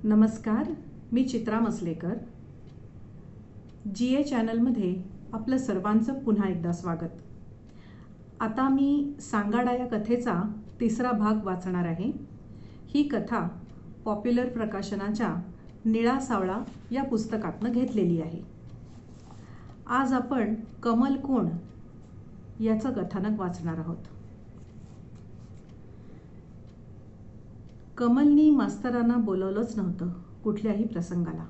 नमस्कार, मी चित्रा मसलेकर. GA चॅनलमध्ये आपलं सर्वांचं पुन्हा एकदा स्वागत. आता मी सांगाडा या कथेचा तिसरा भाग वाचणार आहे. ही कथा पॉप्युलर प्रकाशनाच्या निळा सावळा या पुस्तकातनं घेतलेली आहे. आज आपण कमल कोण याचं कथानक वाचणार आहोत. कमलनी मास्तरांना बोलवलंच नव्हतं कुठल्याही प्रसंगाला,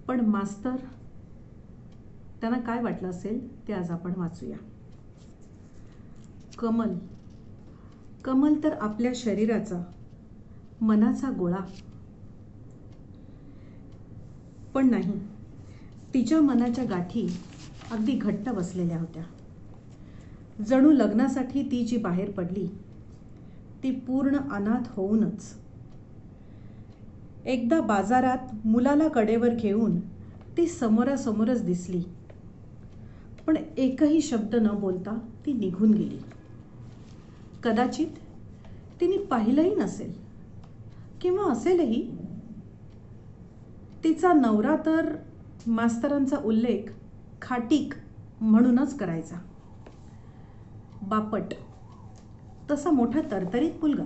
पण मास्तर त्यांना काय वाटलं असेल ते आज आपण वाचूया. कमल कमल तर आपल्या शरीराचा मनाचा गोळा, पण नाही, तिच्या मनाच्या गाठी अगदी घट्ट बसलेल्या होत्या. जणू लग्नासाठी ती जी बाहेर पडली ती पूर्ण अनाथ होऊनच. एकदा बाजारात मुलाला कडेवर घेऊन ती समोरासमोरच दिसली, पण एकही शब्द न बोलता ती निघून गेली. कदाचित तिने पाहिलंही नसेल, किंवा असेलही. तिचा नवरा तर मास्तरांचा उल्लेख खाटीक म्हणूनच करायचा. बापट, तसा मोठा तरतरीत मुलगा.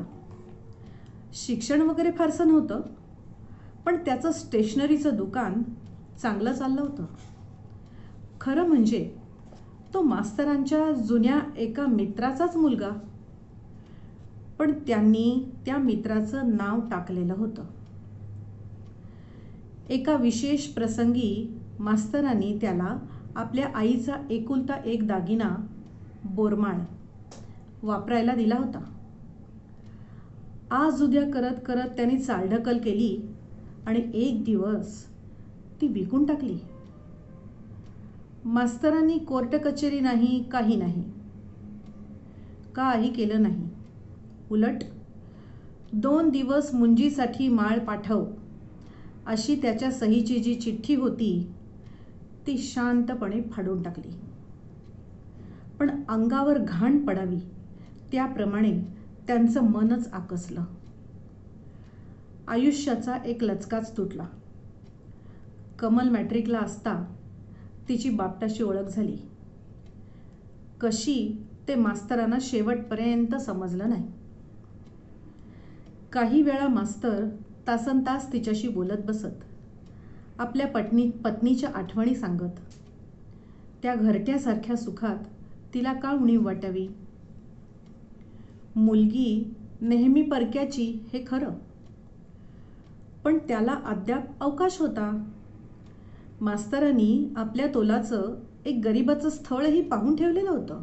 शिक्षण वगैरे फारसं नव्हतं, पण त्याचं स्टेशनरीचं दुकान चांगलं चाललं होतं. खरं म्हणजे तो मास्तरांच्या जुन्या एका मित्राचाच मुलगा, पण त्यांनी त्या मित्राचं नाव टाकलेलं होतं. एका विशेष प्रसंगी मास्तरांनी त्याला आपल्या आईचा एकुलता एक दागिना बोरमाळ वापरायला दिला होता. आज उद्या करत करत त्यांनी चालढकल केली आणि एक दिवस ती विकून टाकली. मास्तरांनी कोर्ट कचेरी नाही, काही नाही, काही केलं नाही. उलट 2 दिवस मुंजीसाठी माळ पाठव अशी त्याच्या सहीची जी चिठ्ठी होती ती शांतपणे फाडून टाकली. पण अंगावर घाण पडावी त्याप्रमाणे त्यांचं मनच आकसलं. आयुष्याचा एक लचकाच तुटला. कमल मॅट्रिकला असता तिची बापटाशी ओळख झाली. कशी ते मास्तरांना शेवटपर्यंत समजलं नाही. काही वेळा मास्तर तासनतास तिच्याशी बोलत बसत, आपल्या पत्नीच्या आठवणी सांगत. त्या घरट्यासारख्या सुखात तिला का उणीव वाटावी. मुलगी नेहमी परक्याची हे खरं, पण त्याला अद्याप अवकाश होता. मास्तरांनी आपल्या तोलाचं एक गरिबाचं स्थळही पाहून ठेवलेलं होतं,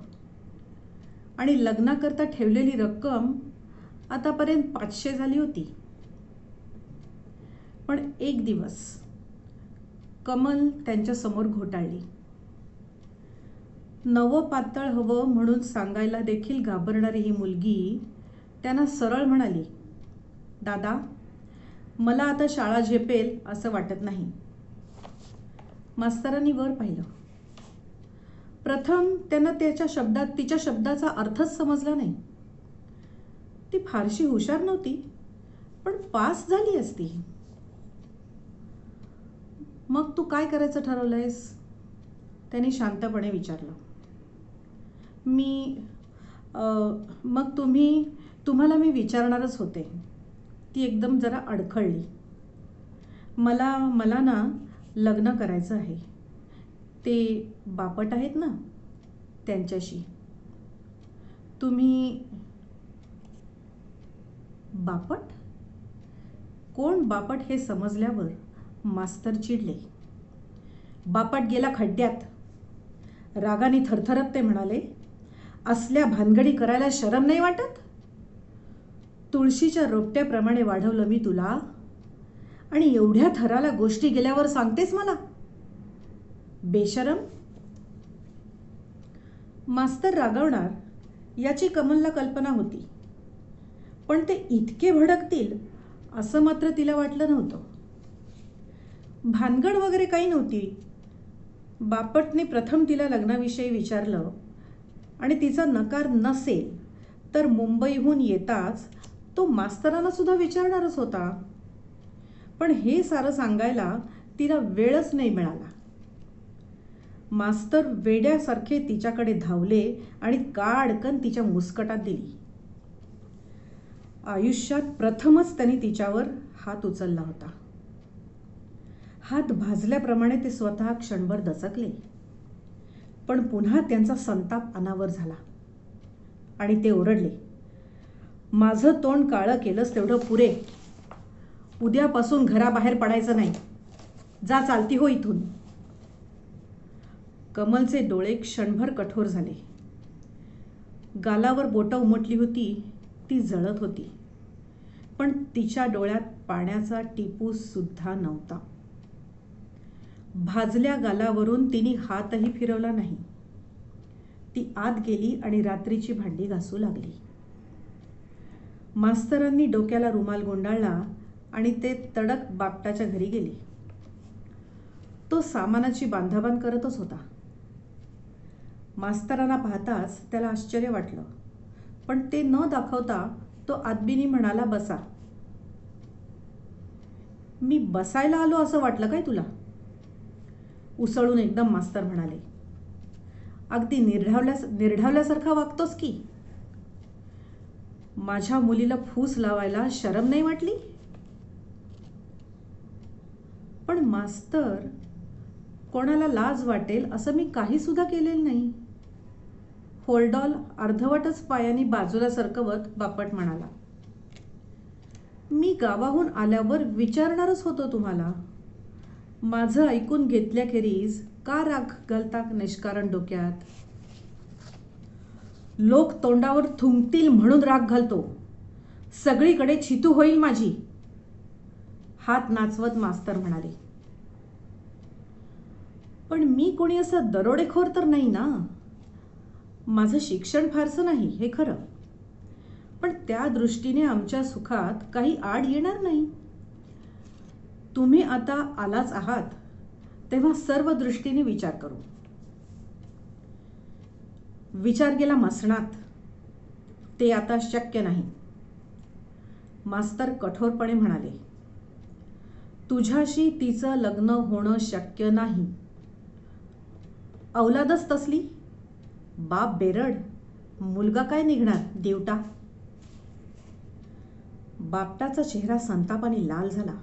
आणि लग्नाकरता ठेवलेली रक्कम आतापर्यंत 500 झाली होती. पण एक दिवस कमल त्यांच्यासमोर घोटाळली. नवं पातळ हवं म्हणून सांगायला देखील घाबरणारी ही मुलगी त्यांना सरळ म्हणाली, दादा, मला आता शाळा झेपेल असं वाटत नाही. मास्तरांनी वर पाहिलं. प्रथम त्यांना तिच्या शब्दाचा अर्थच समजला नाही. ती फारशी हुशार नव्हती, पण पास झाली असती. मग तू काय करायचं ठरवलंयस? त्यांनी शांतपणे विचारलं. मग तुम्हाला मी विचारणारच होते. ती एकदम जरा अडखळली. मला ना लग्न करायचं आहे. ते बापट आहेत ना, त्यांच्याशी. तुम्ही? बापट? कोण बापट हे समजल्यावर मास्तर चिडले. बापट गेला खड्ड्यात. रागाने थरथरत ते म्हणाले, असल्या भानगडी करायला शरम नाही वाटत? तुळशीच्या रोपट्याप्रमाणे वाढवलं मी तुला, आणि एवढ्या थराला गोष्टी गेल्यावर सांगतेस मला? बेशरम. मास्तर रागवणार याची कमलला कल्पना होती, पण ते इतके भडकतील असं मात्र तिला वाटलं नव्हतं. भानगड वगैरे काही नव्हती. बापटने प्रथम तिला लग्नाविषयी विचारलं, आणि तिचा नकार नसेल तर मुंबईहून येताच तो मास्तरांना सुद्धा विचारणारच होता. पण हे सारं सांगायला तिला वेळच नाही मिळाला. मास्तर वेड्यासारखे तिच्याकडे धावले आणि काडकन तिच्या मुस्कटात दिली. आयुष्यात प्रथमच त्यांनी तिच्यावर हात उचलला होता. हात भाजल्याप्रमाणे ते स्वतः क्षणभर दचकले. पण पुन्हा त्यांचा संताप अनावर झाला आणि ते ओरडले, माझं तोंड काळं केलंस तेवढं पुरे. उद्यापासून घराबाहेर पडायचं नाही. जा चालती हो इथून. कमलचे डोळे क्षणभर कठोर झाले. गालावर बोटं उमटली होती ती जळत होती. पण तिच्या डोळ्यात पाण्याचा टिपू सुद्धा नव्हता. भाजल्या गालावरून तिने हातही फिरवला नाही. ती आत गेली आणि रात्रीची भांडी घासू लागली. मास्तरांनी डोक्याला रुमाल गुंडाळला आणि ते तडक बापटाच्या घरी गेले. तो सामानाची बांधाबांध करतच होता. मास्तरांना पाहताच त्याला आश्चर्य वाटलं. पण ते न दाखवता तो आदबीनी म्हणाला, बसा. मी बसायला आलो असं वाटलं काय तुला? उसळून एकदम मास्तर म्हणाले. अगदी निर्ढावल्यासारखा वागतोस की. माझ्या मुलीला फूस लावायला शरम नाही वाटली? पण मास्तर, कोणाला लाज वाटेल असं मी काही सुद्धा केलेलं नाही. होल्डॉल अर्धवटच पायानी बाजूला सरकवत बापट म्हणाला. मी गावाहून आल्यावर विचारणारच होतो तुम्हाला. माझं ऐकून घेतल्याखेरीज का राग घालता निष्कारण डोक्यात? लोक तोंडावर थुंकतील म्हणून राग घालतो. सगळीकडे छितू होईल माझी. हात नाचवत मास्तर म्हणाले. पण मी कोणी असं दरोडेखोर तर नाही ना. माझं शिक्षण फारसं नाही हे खरं. पण त्या दृष्टीने आमच्या सुखात काही आड येणार नाही. तुम्ही आता आलाच आहात तेव्हा सर्व दृष्टीने विचार करू. विचार गेला मसणात. ते आता शक्य नाही. मास्तर कठोरपणे म्हणाले. तुझ्याशी तिचं लग्न होणं शक्य नाही. औलादच तसली. बाप बेरड, मुलगा काय निघणार देवटा. बापटाचा चेहरा संतापाने लाल झाला.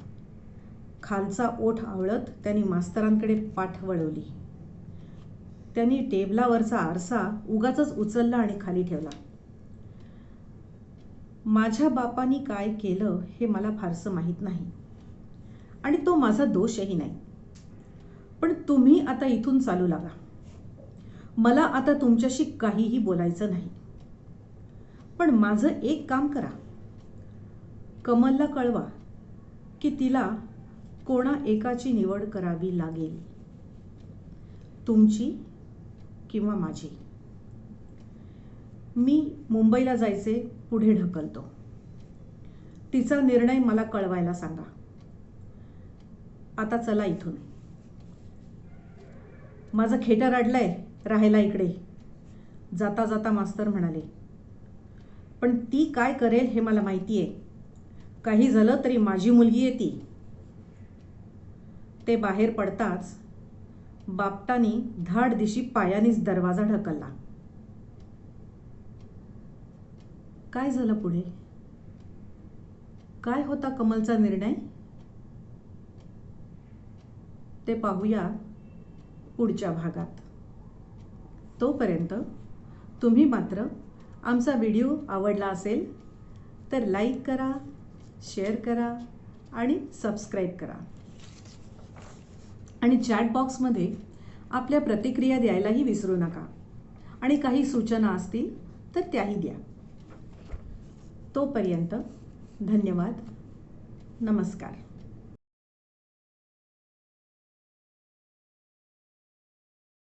खालचा ओठ आवळत त्यांनी मास्तरांकडे पाठ वळवली. त्यांनी टेबलावरचा आरसा उगाचच उचलला आणि खाली ठेवला. माझ्या बापानी काय केलं हे मला फारसं माहीत नाही आणि तो माझा दोषही नाही. पण तुम्ही आता इथून चालू लागा. मला आता तुमच्याशी काहीही बोलायचं नाही. पण माझं एक काम करा. कमलला कळवा की तिला कोणा एकाची निवड करावी लागेल. तुमची किंवा माझी. मी मुंबईला जायचे पुढे ढकलतो. तिचा निर्णय मला कळवायला सांगा. आता चला इथून. माझं खेटर अडलंय राहायला इकडे. जाता जाता मास्तर म्हणाले. पण ती काय करेल हे मला माहिती आहे. काही झालं तरी माझी मुलगी आहे ती. ते बाहेर पडताच बापटानी धाडदिशी पायानीच दरवाजा ढकलला. काय झालं पुढे? काय होता कमलचा निर्णय? ते पाहूया पुढच्या भागात. तोपर्यंत तुम्ही मात्र आमचा व्हिडिओ आवडला असेल तर लाईक करा, शेअर करा आणि सबस्क्राईब करा. आणि चॅट बॉक्समध्ये आपल्या प्रतिक्रिया द्यायलाही विसरू नका. आणि काही सूचना असतील तर त्याही द्या. तोपर्यंत धन्यवाद. नमस्कार.